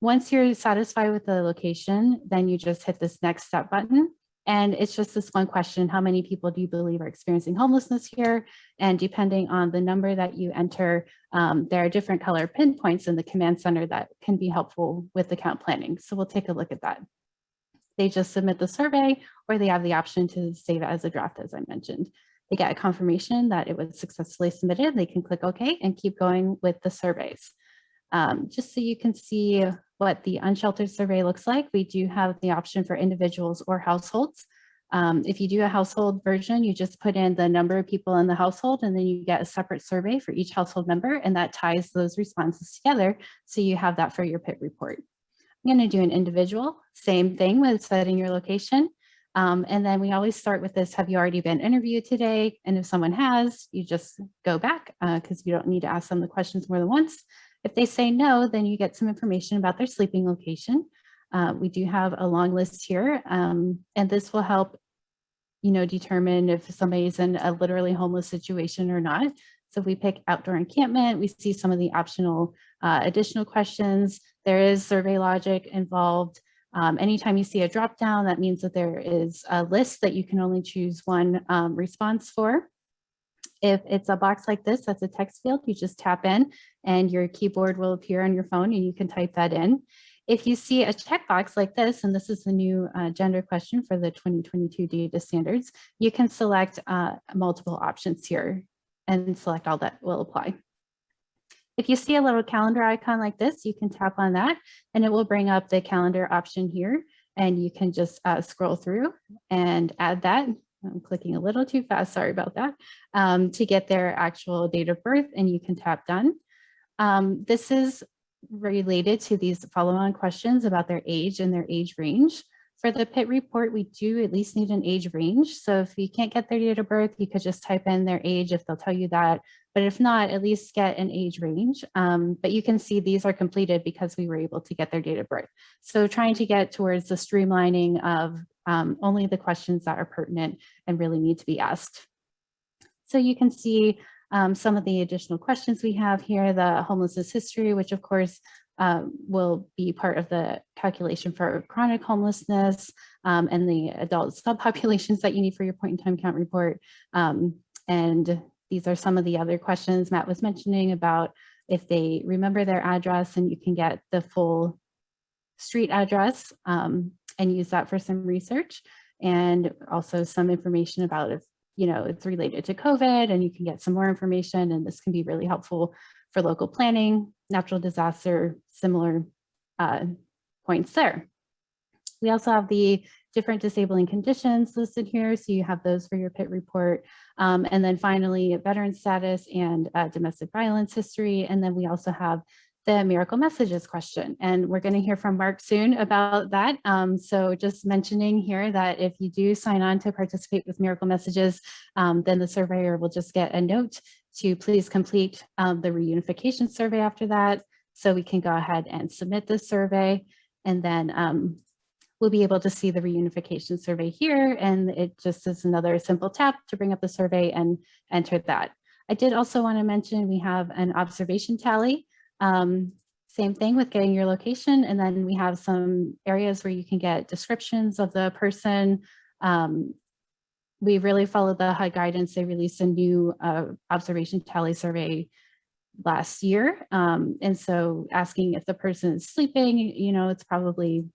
Once you're satisfied with the location, then you just hit this next step button. And it's just this one question: how many people do you believe are experiencing homelessness here? And depending on the number that you enter, there are different color pinpoints in the command center that can be helpful with the count planning. So we'll take a look at that. They just submit the survey, or they have the option to save it as a draft, as I mentioned. They get a confirmation that it was successfully submitted. They can click OK and keep going with the surveys. Just so you can see what the unsheltered survey looks like, we do have the option for individuals or households. If you do a household version, you just put in the number of people in the household, and then you get a separate survey for each household member, and that ties those responses together. So you have that for your PIT report. I'm going to do an individual, same thing with setting your location. And then we always start with this: have you already been interviewed today? And if someone has, you just go back because you don't need to ask them the questions more than once. If they say no, then you get some information about their sleeping location. We do have a long list here, and this will help determine if somebody's in a literally homeless situation or not. So if we pick outdoor encampment, we see some of the optional additional questions. There is survey logic involved. Anytime you see a drop down, that means that there is a list that you can only choose one response for. If it's a box like this, that's a text field, you just tap in and your keyboard will appear on your phone and you can type that in. If you see a checkbox like this, and this is the new gender question for the 2022 data standards, you can select multiple options here and select all that will apply. If you see a little calendar icon like this, you can tap on that and it will bring up the calendar option here, and you can just scroll through and add that. I'm clicking a little too fast, sorry about that, to get their actual date of birth, and you can tap done. This is related to these follow-on questions about their age and their age range. For the PIT report, we do at least need an age range. So if you can't get their date of birth, you could just type in their age if they'll tell you that. But if not, at least get an age range. But you can see these are completed because we were able to get their date of birth. So trying to get towards the streamlining of only the questions that are pertinent and really need to be asked. So you can see some of the additional questions we have here, the homelessness history, which of course will be part of the calculation for chronic homelessness and the adult subpopulations that you need for your point in time count report. And these are some of the other questions Matt was mentioning about if they remember their address, and you can get the full street address and use that for some research, and also some information about if it's related to COVID, and you can get some more information, and this can be really helpful for local planning, natural disaster, similar points there. We also have the different disabling conditions listed here, so you have those for your PIT report. And then finally, veteran status and domestic violence history. And then we also have the miracle messages question, and we're going to hear from Mark soon about that. So just mentioning here that if you do sign on to participate with miracle messages, then the surveyor will just get a note to please complete the reunification survey after that, so we can go ahead and submit the survey, and then we'll be able to see the reunification survey here, and it just is another simple tap to bring up the survey and enter that. I did also want to mention we have an observation tally. Same thing with getting your location, and then we have some areas where you can get descriptions of the person. We really followed the HUD guidance. They released a new observation tally survey last year, and so asking if the person is sleeping, it's probably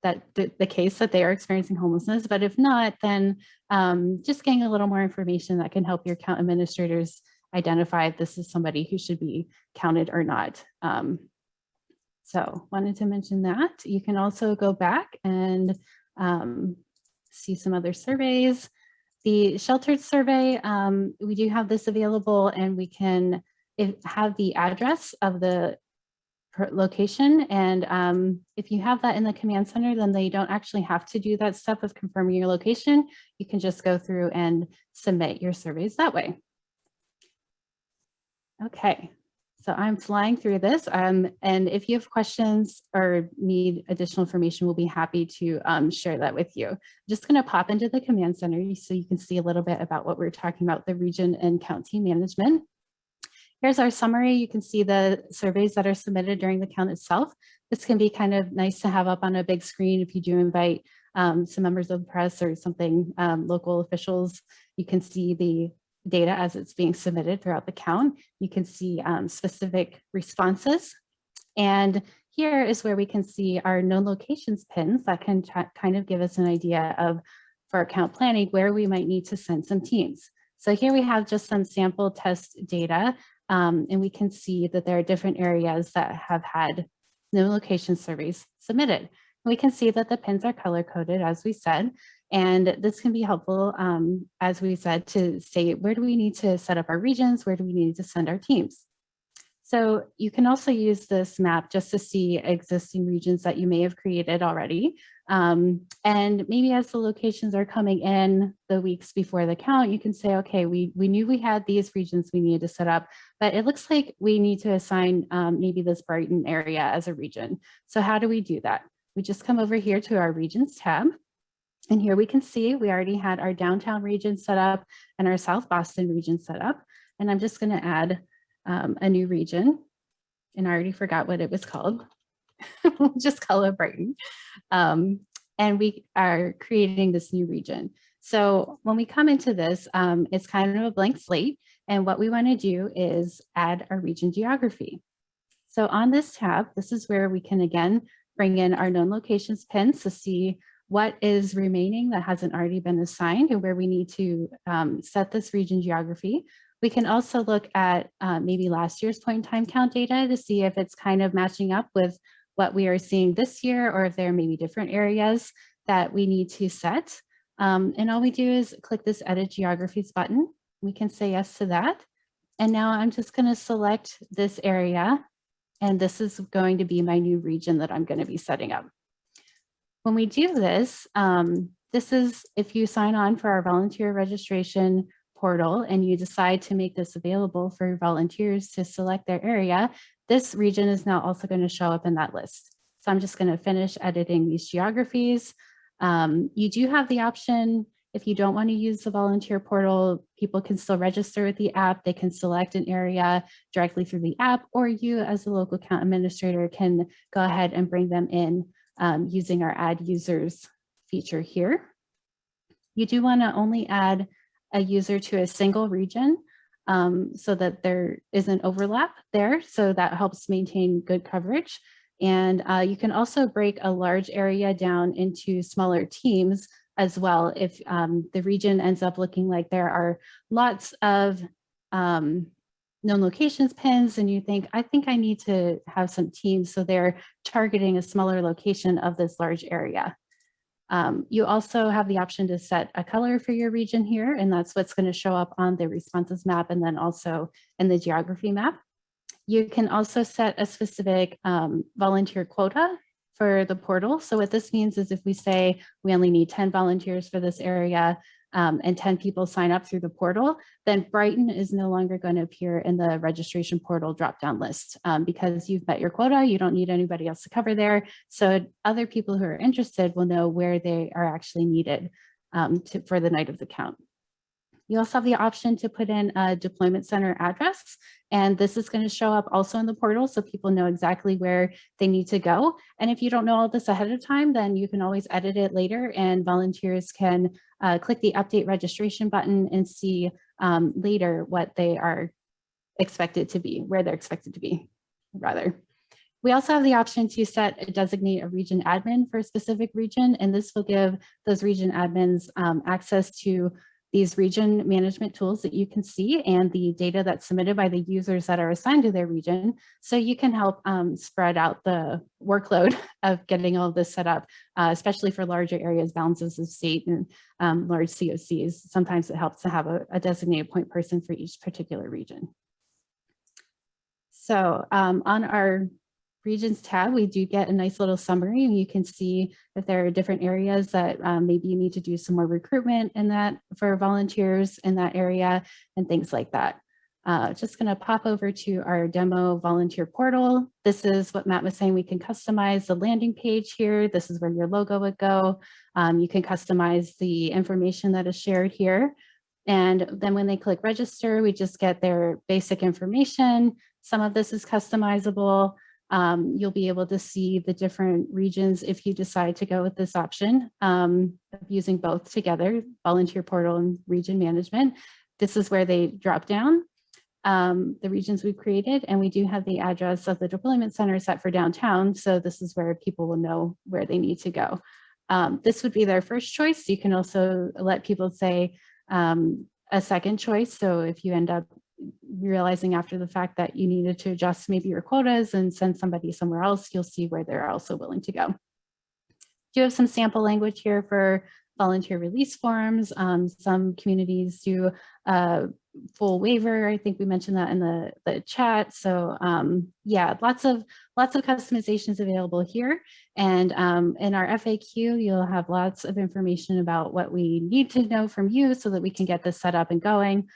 that the case that they are experiencing homelessness, but if not, then just getting a little more information that can help your count administrators identify if this is somebody who should be counted or not. So wanted to mention that. You can also go back and see some other surveys. The sheltered survey, we do have this available, and we can have the address of the location. And if you have that in the command center, then they don't actually have to do that step of confirming your location. You can just go through and submit your surveys that way. Okay, so I'm flying through this, and if you have questions or need additional information, we'll be happy to share that with you. I'm just going to pop into the command center so you can see a little bit about what we're talking about, the region and county management. Here's our summary. You can see the surveys that are submitted during the count itself. This can be kind of nice to have up on a big screen if you do invite some members of the press or something, local officials. You can see the data as it's being submitted throughout the count. You can see specific responses. And here is where we can see our known locations pins that can kind of give us an idea of, for our count planning, where we might need to send some teams. So here we have just some sample test data, and we can see that there are different areas that have had known location surveys submitted. We can see that the pins are color coded, as we said, and this can be helpful, as we said, to say, where do we need to set up our regions? Where do we need to send our teams? So you can also use this map just to see existing regions that you may have created already. And maybe as the locations are coming in the weeks before the count, you can say, okay, we knew we had these regions we needed to set up, but it looks like we need to assign maybe this Brighton area as a region. So how do we do that? We just come over here to our regions tab, And here we can see we already had our downtown region set up and our South Boston region set up. And I'm just going to add a new region. And I already forgot what it was called. Just call it Brighton. And we are creating this new region. So when we come into this, it's kind of a blank slate. And what we want to do is add our region geography. So on this tab, this is where we can again bring in our known locations pins to see what is remaining that hasn't already been assigned and where we need to set this region geography. We can also look at maybe last year's point in time count data to see if it's kind of matching up with what we are seeing this year, or if there may be different areas that we need to set. And all we do is click this Edit Geographies button. We can say yes to that. And now I'm just going to select this area. And this is going to be my new region that I'm going to be setting up. When we do this, this is if you sign on for our volunteer registration portal and you decide to make this available for your volunteers to select their area, this region is now also going to show up in that list. So I'm just going to finish editing these geographies. You do have the option, if you don't want to use the volunteer portal, people can still register with the app. They can select an area directly through the app, or you as a local account administrator can go ahead and bring them in using our add users feature here. You do want to only add a user to a single region so that there isn't overlap there. So that helps maintain good coverage. And you can also break a large area down into smaller teams as well. If the region ends up looking like there are lots of known locations pins and you think, I think I need to have some teams, so they're targeting a smaller location of this large area. You also have the option to set a color for your region here, and that's what's going to show up on the responses map and then also in the geography map. You can also set a specific volunteer quota for the portal. So what this means is if we say we only need 10 volunteers for this area and 10 people sign up through the portal, then Brighton is no longer going to appear in the registration portal drop-down list because you've met your quota. You don't need anybody else to cover there. So other people who are interested will know where they are actually needed for the night of the count. You also have the option to put in a deployment center address, and this is going to show up also in the portal so people know exactly where they need to go. And if you don't know all this ahead of time, then you can always edit it later, and volunteers can click the update registration button and see later what they are expected to be, where they're expected to be, rather. We also have the option to designate a region admin for a specific region, and this will give those region admins access to these region management tools that you can see and the data that's submitted by the users that are assigned to their region. So you can help spread out the workload of getting all of this set up, especially for larger areas, balances of state and large COCs. Sometimes it helps to have a designated point person for each particular region. So on our regions tab, we do get a nice little summary, and you can see if there are different areas that maybe you need to do some more recruitment in that for volunteers in that area and things like that. Just going to pop over to our demo volunteer portal. This is what Matt was saying. We can customize the landing page here. This is where your logo would go. You can customize the information that is shared here. And then when they click register, we just get their basic information. Some of this is customizable. You'll be able to see the different regions if you decide to go with this option of using both together, volunteer portal and region management. This is where they drop down the regions we've created, and we do have the address of the deployment center set for downtown. So this is where people will know where they need to go. This would be their first choice. You can also let people say a second choice. So if you end up realizing after the fact that you needed to adjust maybe your quotas and send somebody somewhere else, you'll see where they're also willing to go. Do have some sample language here for volunteer release forms. Some communities do a full waiver. I think we mentioned that in the chat. So yeah, lots of customizations available here. And in our FAQ, you'll have lots of information about what we need to know from you so that we can get this set up and going.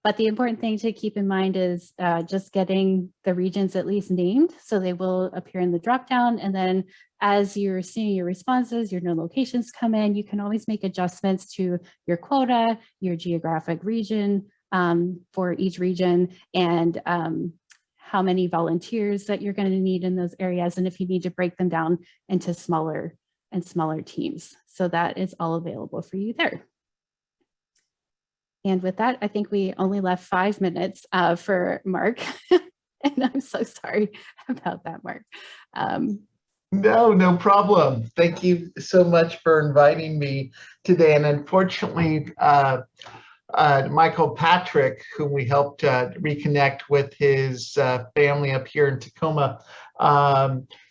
But the important thing to keep in mind is just getting the regions at least named, so they will appear in the dropdown, and then as you're seeing your responses, your new locations come in, you can always make adjustments to your quota, your geographic region for each region, and how many volunteers that you're going to need in those areas, and if you need to break them down into smaller teams. So that is all available for you there. And with that, I think we only left 5 minutes for Mark. And I'm so sorry about that, Mark. No problem. Thank you so much for inviting me today. And unfortunately, Michael Patrick, whom we helped reconnect with his family up here in Tacoma,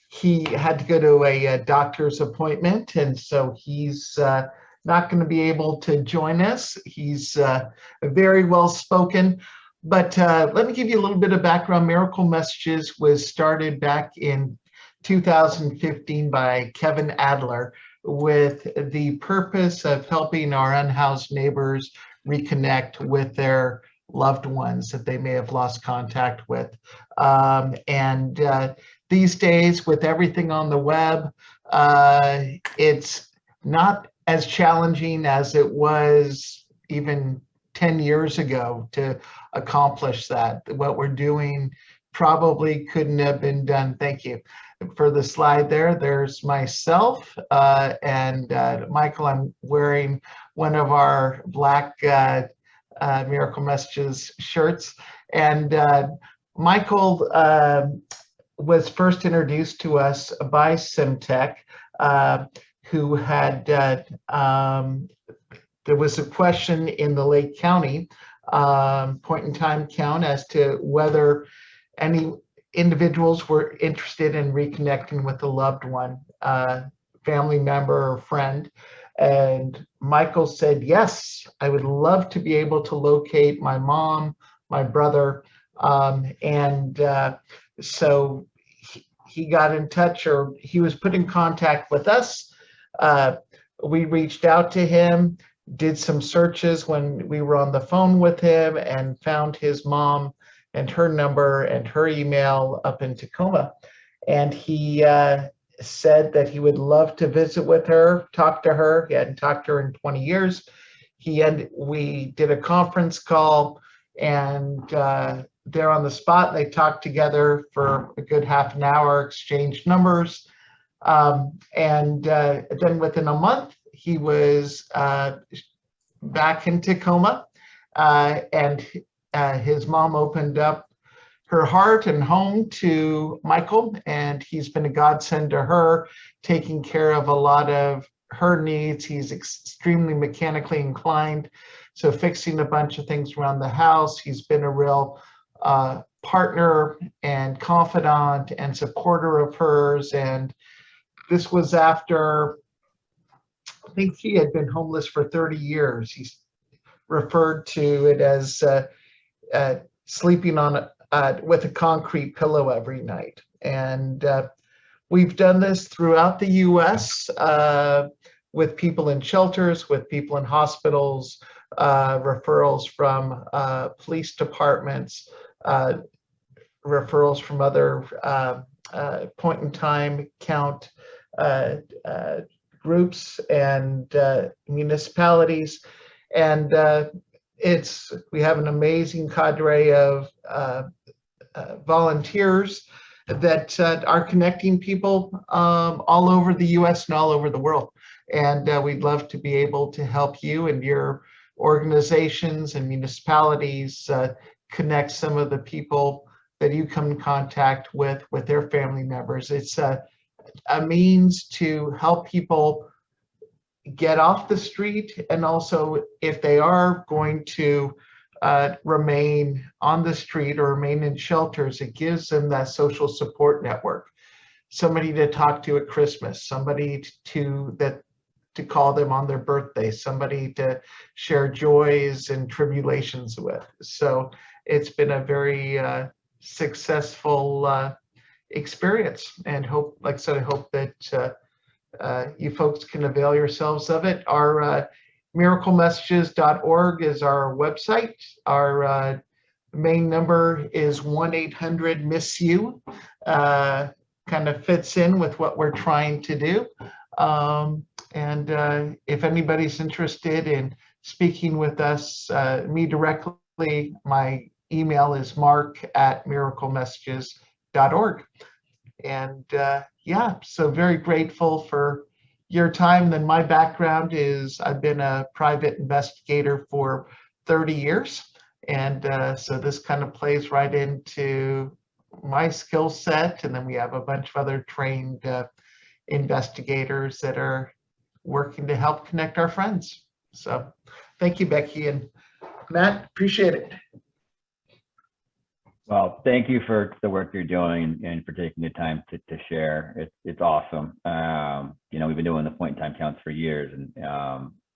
he had to go to a doctor's appointment, and so he's not going to be able to join us. He's very well spoken. But let me give you a little bit of background. Miracle Messages was started back in 2015 by Kevin Adler with the purpose of helping our unhoused neighbors reconnect with their loved ones that they may have lost contact with. These days, with everything on the web, it's not as challenging as it was even 10 years ago to accomplish that. What we're doing probably couldn't have been done. Thank you. For the slide there, there's myself and Michael. I'm wearing one of our black Miracle Messages shirts. And Michael was first introduced to us by Symtech, who had, there was a question in the Lake County point in time count as to whether any individuals were interested in reconnecting with a loved one, family member or friend. And Michael said, yes, I would love to be able to locate my mom, my brother. So he got in touch, or he was put in contact with us. We reached out to him, did some searches when we were on the phone with him, and found his mom and her number and her email up in Tacoma. And he said that he would love to visit with her, talk to her. He hadn't talked to her in 20 years. We did a conference call, and there on the spot, they talked together for a good half an hour, exchanged numbers. Then within a month, he was back in Tacoma, and his mom opened up her heart and home to Michael, and he's been a godsend to her, taking care of a lot of her needs. He's extremely mechanically inclined, so fixing a bunch of things around the house. He's been a real partner and confidant and supporter of hers. And this was after, I think he had been homeless for 30 years. He's referred to it as sleeping on with a concrete pillow every night. And we've done this throughout the US with people in shelters, with people in hospitals, referrals from police departments, referrals from other point in time count groups and municipalities. And we have an amazing cadre of volunteers that are connecting people all over the US and all over the world. And we'd love to be able to help you and your organizations and municipalities connect some of the people that you come in contact with their family members. It's a means to help people get off the street, and also if they are going to remain on the street or remain in shelters, it gives them that social support network. Somebody to talk to at Christmas, somebody to call them on their birthday, somebody to share joys and tribulations with. So it's been a very successful experience, and hope, like I said, I hope that you folks can avail yourselves of it. Our miraclemessages.org is our website. Our main number is 1-800-MISS-YOU. kind of fits in with what we're trying to do. If anybody's interested in speaking with us, me directly, my email is mark@miraclemessages.org. And yeah, so very grateful for your time. Then my background is I've been a private investigator for 30 years. And so this kind of plays right into my skill set. And then we have a bunch of other trained investigators that are working to help connect our friends. So thank you, Becky and Matt, appreciate it. Well, thank you for the work you're doing and for taking the time to share. It's awesome. You know, we've been doing the point in time counts for years, and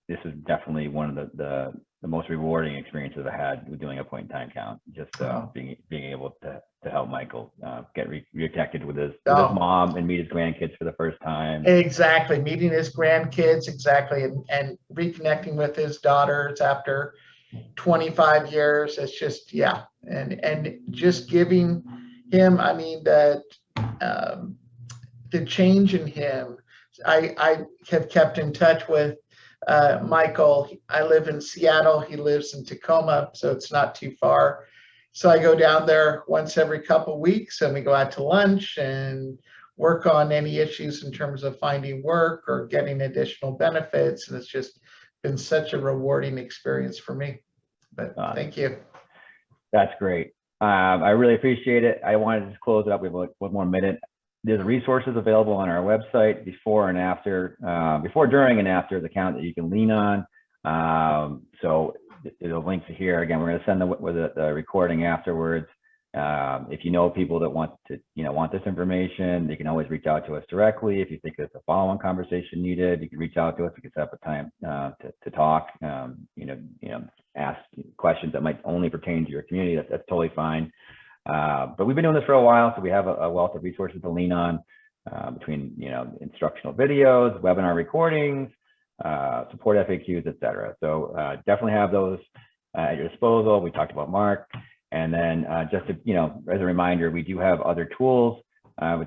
this is definitely one of the most rewarding experiences I had with doing a point in time count. Just being able to help Michael get reconnected with his mom and meet his grandkids for the first time. Exactly, meeting his grandkids, exactly, and reconnecting with his daughters after 25 years. It's just, yeah, and just giving him, I mean, that the change in him. I have kept in touch with Michael. I live in Seattle, he lives in Tacoma, so it's not too far. So I go down there once every couple of weeks, and we go out to lunch and work on any issues in terms of finding work or getting additional benefits. And it's just been such a rewarding experience for me. But thank you. That's great. I really appreciate it. I wanted to close it up with one more minute. There's resources available on our website before and after, before, during, and after the count that you can lean on. So the links are here. Again, we're going to send the recording afterwards. If you know people that want this information, they can always reach out to us directly. If you think there's a follow-on conversation needed, you can reach out to us. We can set up a time to talk. Ask questions that might only pertain to your community. That's totally fine. But we've been doing this for a while, so we have a wealth of resources to lean on between instructional videos, webinar recordings, support FAQs, etc. So definitely have those at your disposal. We talked about Mark. And then just to, as a reminder, we do have other tools for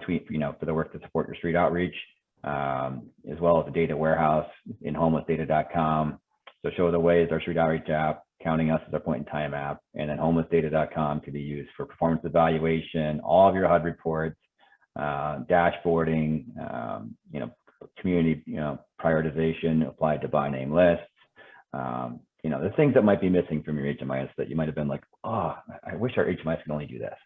the work to support your street outreach, as well as the data warehouse in homelessdata.com. So Show the Way is our street outreach app, Counting Us is our point in time app, and then homelessdata.com can be used for performance evaluation, all of your HUD reports, dashboarding, community, prioritization applied to by name lists. The things that might be missing from your HMIS that you might have been like, oh, I wish our HMIS could only do this.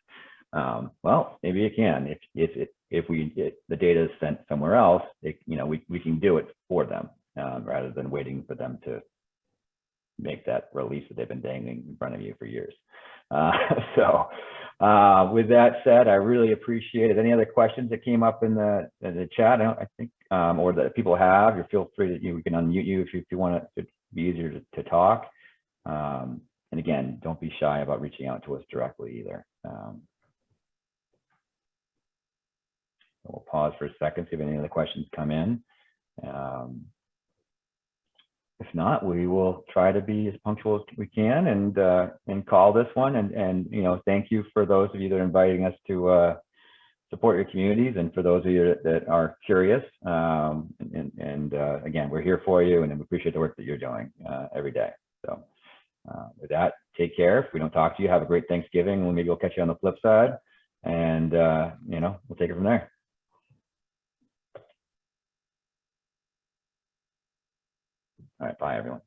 Well, maybe it can. If the data is sent somewhere else, we can do it for them rather than waiting for them to make that release that they've been dangling in front of you for years. So with that said, I really appreciate it. Any other questions that came up in the chat? I think, or that people have, you feel free to, we can unmute you if you want to be easier to talk. And again, don't be shy about reaching out to us directly either. We'll pause for a second, see if any other questions come in. If not, we will try to be as punctual as we can and call this one. And thank you for those of you that are inviting us to support your communities, and for those of you that are curious. Again, we're here for you, and we appreciate the work that you're doing every day. So with that, take care. If we don't talk to you, have a great Thanksgiving, and maybe we'll catch you on the flip side. And we'll take it from there. All right, bye everyone.